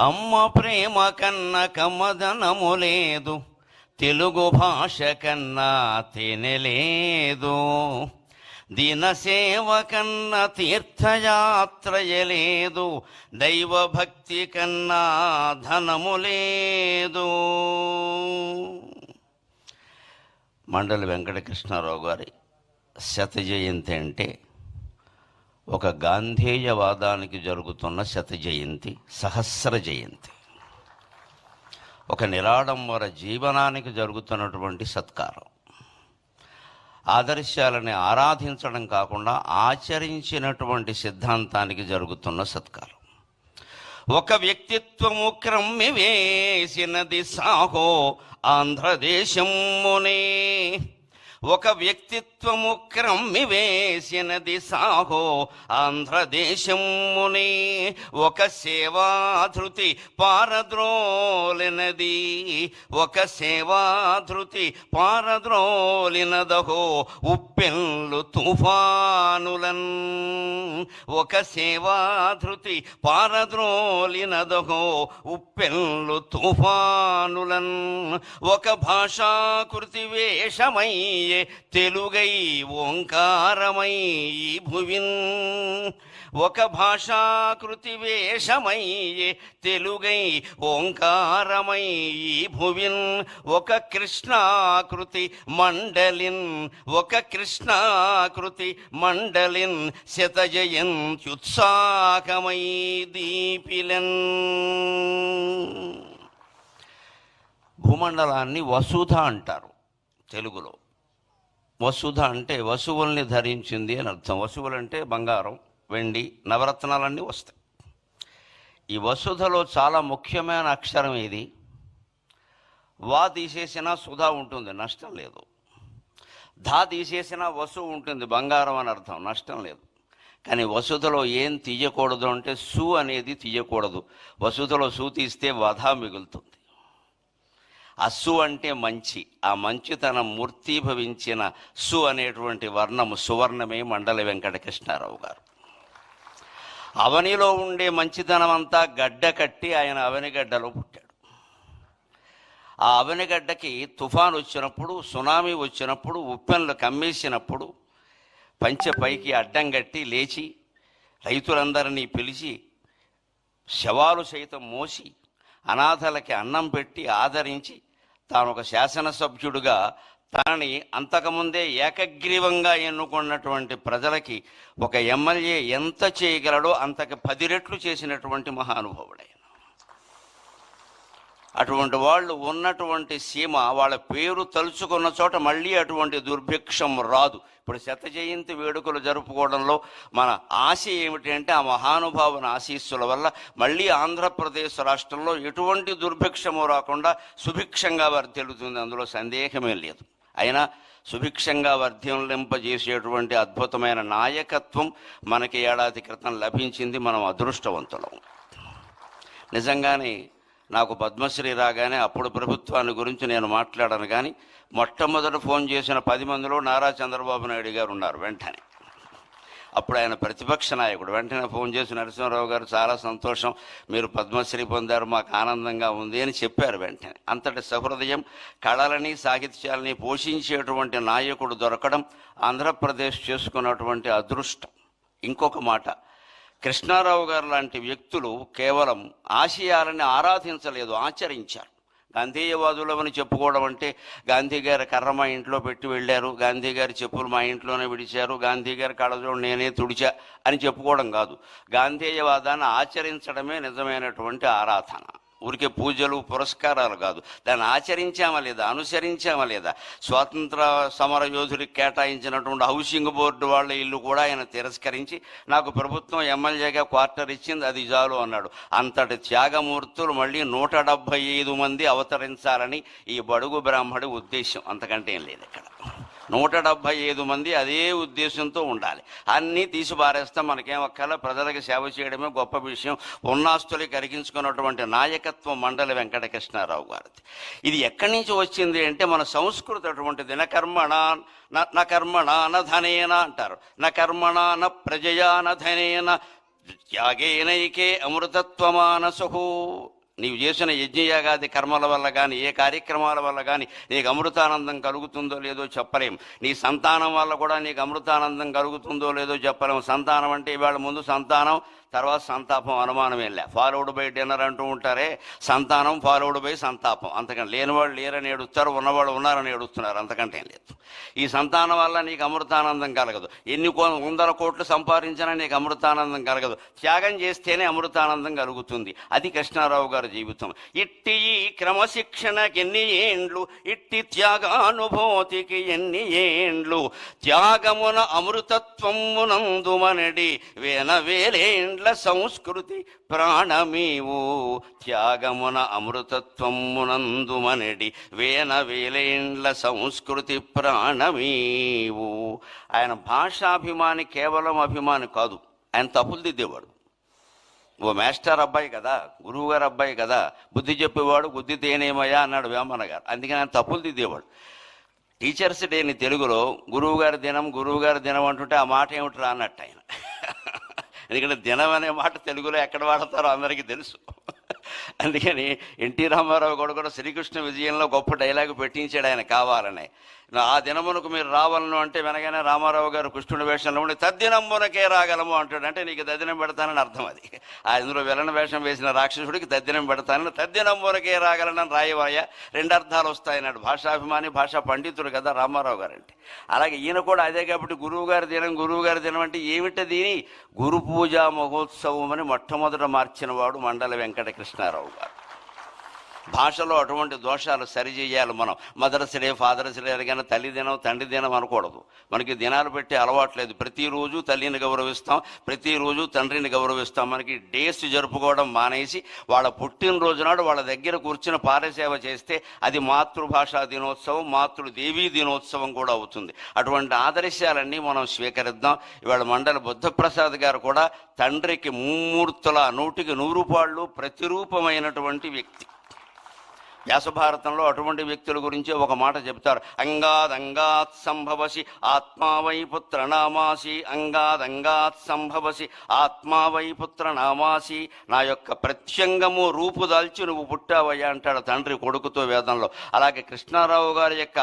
అమ్మ ప్రేమ కన్న కమ్మదనము లేదు, తెలుగు భాష కన్నా తేనెలేదు, దీనసేవ కన్న తీర్థయాత్రయలేదు, దైవభక్తి కన్నా ధనము లేదు. మండలి వెంకటకృష్ణారావు గారి శత జయంతి అంటే ఒక గాంధేయవాదానికి జరుగుతున్న శత జయంతి, సహస్ర జయంతి, ఒక నిరాడంబర జీవనానికి జరుగుతున్నటువంటి సత్కారం. ఆదర్శాలని ఆరాధించడం కాకుండా ఆచరించినటువంటి సిద్ధాంతానికి జరుగుతున్న సత్కారం. ఒక వ్యక్తిత్వము క్రమ్మి వేసినది సాహో ఆంధ్రదేశమునే, ఒక వ్యక్తిత్వము క్రమ్మి వేసినది సాహో ఆంధ్రదేశమునే, ఒక సేవాధృతి పారద్రోలినది, ఒక సేవాధృతి పారద్రోలినదహో ఉప్పెన్లు తుఫానులన్, ఒక సేవాధృతి పారద్రోలినదహో ఉప్పెన్లు తుఫానులన్, ఒక భాషాకృతి వేషమై తెలుగై ఓంకారమై భువిన్, ఒక భాషాకృతి వేషమై తెలుగై ఓంకారమై భువిన్, ఒక కృష్ణాకృతి మండలిన్, ఒక కృష్ణాకృతి మండలిన్ శతజయంత్యుత్సాహమై దీపిలన్. భూమండలాన్ని వసుధ అంటారు తెలుగులో. వసుధ అంటే వసువుల్ని ధరించింది అని అర్థం. వసువులు అంటే బంగారం, వెండి, నవరత్నాలన్నీ వస్తాయి. ఈ వసుధలో చాలా ముఖ్యమైన అక్షరం ఇది. వా తీసేసినా సుధా ఉంటుంది, నష్టం లేదు. ధా తీసేసినా వసువు ఉంటుంది, బంగారం అని అర్థం, నష్టం లేదు. కానీ వసుధలో ఏం తీయకూడదు అంటే సు అనేది తీయకూడదు. వసుధలో సు తీస్తే వధ మిగులుతుంది. అస్సు అంటే మంచి, ఆ మంచితనం మూర్తీభవించిన సు అనేటువంటి వర్ణము సువర్ణమే మండలి వెంకటకృష్ణారావు గారు. అవనిలో ఉండే మంచితనం అంతా గడ్డ కట్టి ఆయన అవనిగడ్డలో పుట్టాడు. ఆ అవనిగడ్డకి తుఫాను వచ్చినప్పుడు, సునామీ వచ్చినప్పుడు, ఉప్పెన్లు కమ్మేసినప్పుడు పంచె పైకి అడ్డం కట్టి లేచి రైతులందరినీ పిలిచి శవాలు సైతం మోసి అనాథలకి అన్నం పెట్టి ఆదరించి తాను ఒక శాసనసభ్యుడుగా తనని అంతకుముందే ఏకగ్రీవంగా ఎన్నుకున్నటువంటి ప్రజలకి ఒక ఎమ్మెల్యే ఎంత చేయగలడో అంతకు 10 రెట్లు చేసినటువంటి మహానుభావుడైన. అటువంటి వాళ్ళు ఉన్నటువంటి సీమ, వాళ్ళ పేరు తలుచుకున్న చోట మళ్ళీ అటువంటి దుర్భిక్షం రాదు. ఇప్పుడు శత జయంతి వేడుకలు జరుపుకోవడంలో మన ఆశ ఏమిటి అంటే ఆ మహానుభావుని ఆశీస్సుల వల్ల మళ్ళీ ఆంధ్రప్రదేశ్ రాష్ట్రంలో ఎటువంటి దుర్భిక్షము రాకుండా సుభిక్షంగా వర్ధిల్లుతుంది, అందులో సందేహమే లేదు. అయినా సుభిక్షంగా వర్ధిల్లింపజేసేటువంటి అద్భుతమైన నాయకత్వం మనకి ఏడాది క్రితం లభించింది. మనం అదృష్టవంతులం. నిజంగానే నాకు పద్మశ్రీ రాగానే అప్పుడు ప్రభుత్వాన్ని గురించి నేను మాట్లాడాను, కానీ మొట్టమొదట ఫోన్ చేసిన 10 మందిలో నారా చంద్రబాబు నాయుడు గారు ఉన్నారు. వెంటనే అప్పుడు ఆయన ప్రతిపక్ష నాయకుడు. వెంటనే ఫోన్ చేసి నరసింహారావు గారు చాలా సంతోషం, మీరు పద్మశ్రీ పొందారు, మాకు ఆనందంగా ఉంది అని చెప్పారు. వెంటనే అంతటి సహృదయం, కళలని సాహిత్యాలని పోషించేటువంటి నాయకుడు దొరకడం ఆంధ్రప్రదేశ్ చేసుకున్నటువంటి అదృష్టం. ఇంకొక మాట, కృష్ణారావు గారు లాంటి వ్యక్తులు కేవలం ఆశయాలని ఆరాధించలేదు, ఆచరించారు. గాంధేయవాదులమని చెప్పుకోవడం అంటే గాంధీ గారి కర్ర మా ఇంట్లో పెట్టి వెళ్ళారు, గాంధీ గారి చెప్పులు మా ఇంట్లోనే విడిచారు, గాంధీ గారి కళ్ళజోడు నేనే తుడిచా అని చెప్పుకోవడం కాదు. గాంధేయవాదాన్ని ఆచరించడమే నిజమైనటువంటి ఆరాధన. ఊరికే పూజలు పురస్కారాలు కాదు, దాన్ని ఆచరించామా లేదా, అనుసరించామా లేదా. స్వాతంత్ర సమర యోధుడికి కేటాయించినటువంటి హౌసింగ్ బోర్డు వాళ్ళ ఇల్లు కూడా ఆయన తిరస్కరించి నాకు ప్రభుత్వం ఎమ్మెల్యేగా క్వార్టర్ ఇచ్చింది, అది చాలు అన్నాడు. అంతటి త్యాగమూర్తులు మళ్ళీ 175 మంది అవతరించాలని ఈ బడుగు బ్రాహ్మడి ఉద్దేశం, అంతకంటే ఏం లేదు. ఇక్కడ 175 మంది అదే ఉద్దేశంతో ఉండాలి. అన్నీ తీసి పారేస్తాం, మనకేం ఒక్కలా ప్రజలకు సేవ చేయడమే గొప్ప విషయం. ఉన్నాస్తులు కరిగించుకున్నటువంటి నాయకత్వం మండలి వెంకటకృష్ణారావు గారిది. ఇది ఎక్కడి నుంచి వచ్చింది అంటే మన సంస్కృతి అటువంటిది. న కర్మణ న ధనేన అంటారు, న కర్మణ న ప్రజయా న ధనేన త్యాగేనైకే అమృతత్వమానసు. నీవు చేసిన యజ్ఞయాగాది కర్మల వల్ల కానీ ఏ కార్యక్రమాల వల్ల కానీ నీకు అమృతానందం కలుగుతుందో లేదో చెప్పలేం. నీ సంతానం వల్ల కూడా నీకు అమృతానందం కలుగుతుందో లేదో చెప్పలేము. సంతానం అంటే ఇవాళ ముందు సంతానం, తర్వాత సంతాపం, అనుమానం ఏం లే. ఫాలోడ్ బై డిన్నర్ అంటూ ఉంటారే, సంతానం ఫాలోడ్ బై సంతాపం. అంతకంటే లేనివాళ్ళు లేరని ఏడుస్తారు, ఉన్నవాళ్ళు ఉన్నారని ఏడుస్తున్నారు, అంతకంటే ఏం లేదు. ఈ సంతానం వల్ల నీకు అమృతానందం కలగదు. ఎన్ని వందల కోట్లు సంపాదించినా నీకు అమృతానందం కలగదు. త్యాగం చేస్తేనే అమృతానందం కలుగుతుంది. అది కృష్ణారావు గారి జీవితం. ఇట్టి ఈ క్రమశిక్షణకి ఎన్ని ఏండ్లు, ఇట్టి త్యాగానుభూతికి ఎన్ని ఏండ్లు, త్యాగమున అమృతత్వమునందుమనడి వేలేండ్ల సంస్కృతి ప్రాణమీవు, త్యాగమున అమృతత్వమునందుమనడి వేలేండ్ల సంస్కృతి ప్రాణమీవు. ఆయన భాషాభిమాని, కేవలం అభిమాని కాదు, ఆయన తప్పులు దిద్దేవాడు. ఓ మాస్టర్ అబ్బాయి కదా, గురువు గారు అబ్బాయి కదా, బుద్ధి చెప్పేవాడు, బుద్ధి తేనేమయ్యా అన్నాడు వేమన్న గారు. అందుకని ఆయన తప్పులు దిద్దేవాడు. టీచర్స్ డేని తెలుగులో గురువుగారి దినం అంటుంటే ఆ మాట ఏమిట్రా అన్నట్టు ఆయన. ఎందుకంటే దినం అనే మాట తెలుగులో ఎక్కడ వాడతారో అందరికీ తెలుసు. అందుకని ఎన్టీ రామారావు కూడా శ్రీకృష్ణ విజయంలో గొప్ప డైలాగు పెట్టించాడు ఆయన కావాలని. ఆ దినమునకు మీరు రావాలను అంటే వెనగానే రామారావు గారు కృష్ణుడి వేషంలో ఉండి తద్దినమునకే రాగలము అంటాడు. అంటే నీకు తద్దినం పెడతానని అర్థం. అది అందులో విలన వేషం వేసిన రాక్షసుడికి తద్దినం పెడతానని, తద్దినమునకే రాగలనని రాయవయ్యా, రెండు అర్థాలు వస్తాయన్నాడు. భాషాభిమాని, భాషా పండితుడు కదా రామారావు గారు అంటే. అలాగే ఈయన కూడా అదే. కాబట్టి గురువు గారి దినం అంటే ఏమిటది? గురు పూజా మహోత్సవం అని మొట్టమొదట మార్చిన వాడు మండల వెంకట కృష్ణారావు గారు. భాషలో అటువంటి దోషాలు సరిచేయాలి మనం. మదర్స్ డే, ఫాదర్స్ డే కానీ తల్లి దినం, తండ్రి దినం అనకూడదు. మనకి దినాలు పెట్టే అలవాట్లేదు. ప్రతిరోజు తల్లిని గౌరవిస్తాం, ప్రతిరోజు తండ్రిని గౌరవిస్తాం. మనకి డేస్ జరుపుకోవడం మానేసి వాళ్ళ పుట్టినరోజు నాడు వాళ్ళ దగ్గర కూర్చుని పారసేవ చేస్తే అది మాతృభాషా దినోత్సవం, మాతృదేవీ దినోత్సవం కూడా అవుతుంది. అటువంటి ఆదర్శాలన్నీ మనం స్వీకరిద్దాం. ఇవాళ మండలి బుద్ధప్రసాద్ గారు కూడా తండ్రికి ముమ్మూర్తుల 100కి 100 పాళ్ళు ప్రతిరూపమైనటువంటి వ్యక్తి. వ్యాసభారతంలో అటువంటి వ్యక్తుల గురించి ఒక మాట చెబుతారు. అంగాద్ సంభవసి ఆత్మావై పుత్ర నామాసి, అంగాద్ సంభవసి ఆత్మావై పుత్ర నామాసి. నా యొక్క ప్రత్యంగము రూపుదాల్చి నువ్వు పుట్టావయ్యా అంటాడు తండ్రి కొడుకుతో వేదంలో. అలాగే కృష్ణారావు గారి యొక్క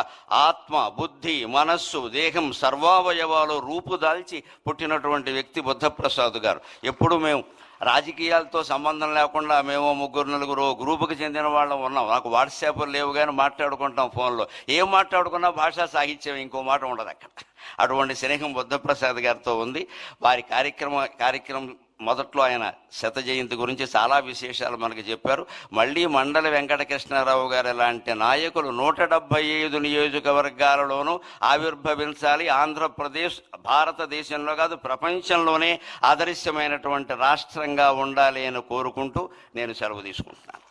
ఆత్మ, బుద్ధి, మనస్సు, దేహం సర్వావయవాలు రూపుదాల్చి పుట్టినటువంటి వ్యక్తి బుద్ధప్రసాద్ గారు. ఎప్పుడు మేము రాజకీయాలతో సంబంధం లేకుండా మేము 3-4 గ్రూపుకి చెందిన వాళ్ళం ఉన్నాం. నాకు వాట్సాప్లు లేవు కానీ మాట్లాడుకుంటాం ఫోన్లో. ఏం మాట్లాడుకున్నా భాషా సాహిత్యం, ఇంకో మాట ఉండదు అక్కడ. అటువంటి స్నేహం బుద్ధప్రసాద్ గారితో ఉంది. వారి కార్యక్రమం మొదట్లో ఆయన శత జయంతి గురించి చాలా విశేషాలు మనకు చెప్పారు. మళ్ళీ మండలి వెంకటకృష్ణారావు గారు లాంటి నాయకులు 175 నియోజకవర్గాలలోనూ ఆవిర్భవించాలి. ఆంధ్రప్రదేశ్ భారతదేశంలో కాదు ప్రపంచంలోనే ఆదర్శమైనటువంటి రాష్ట్రంగా ఉండాలి అని కోరుకుంటూ నేను సెలవు తీసుకుంటున్నాను.